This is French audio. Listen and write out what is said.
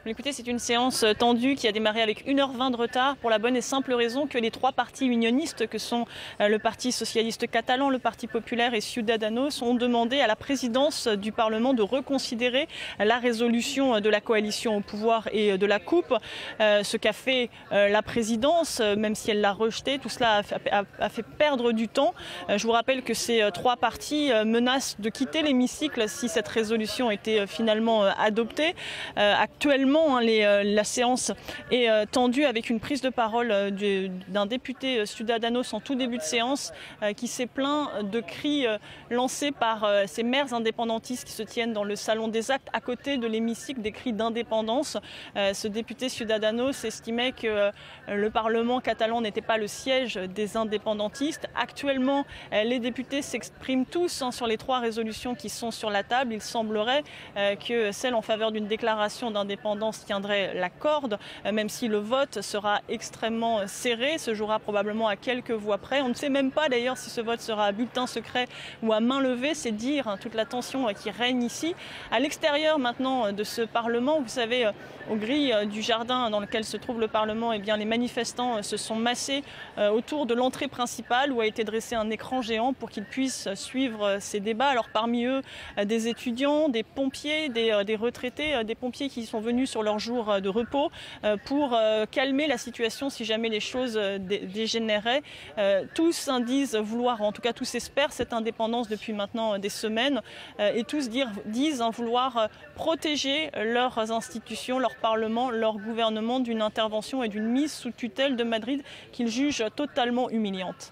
Écoutez, c'est une séance tendue qui a démarré avec 1h20 de retard pour la bonne et simple raison que les trois partis unionistes que sont le Parti socialiste catalan, le Parti populaire et Ciudadanos ont demandé à la présidence du Parlement de reconsidérer la résolution de la coalition au pouvoir et de la coupe. Ce qu'a fait la présidence, même si elle l'a rejeté, tout cela a fait perdre du temps. Je vous rappelle que ces trois partis menacent de quitter l'hémicycle si cette résolution était finalement adoptée. Actuellement, la séance est tendue avec une prise de parole d'un député Ciudadanos en tout début de séance qui s'est plaint de cris lancés par ces maires indépendantistes qui se tiennent dans le salon des actes à côté de l'hémicycle, des cris d'indépendance. Ce député Ciudadanos estimait que le Parlement catalan n'était pas le siège des indépendantistes. Actuellement, les députés s'expriment tous sur les trois résolutions qui sont sur la table. Il semblerait que celle en faveur d'une déclaration d'indépendance tiendrait la corde, même si le vote sera extrêmement serré, se jouera probablement à quelques voix près. On ne sait même pas d'ailleurs si ce vote sera à bulletin secret ou à main levée, c'est dire toute la tension qui règne ici. À l'extérieur maintenant de ce Parlement, vous savez, aux grilles du jardin dans lequel se trouve le Parlement, eh bien, les manifestants se sont massés autour de l'entrée principale où a été dressé un écran géant pour qu'ils puissent suivre ces débats. Alors parmi eux, des étudiants, des pompiers, des retraités, des pompiers qui sont venus sur leur jour de repos pour calmer la situation si jamais les choses dégénéraient. Tous disent vouloir, en tout cas tous espèrent cette indépendance depuis maintenant des semaines et tous disent vouloir protéger leurs institutions, leur Parlement, leur gouvernement d'une intervention et d'une mise sous tutelle de Madrid qu'ils jugent totalement humiliante.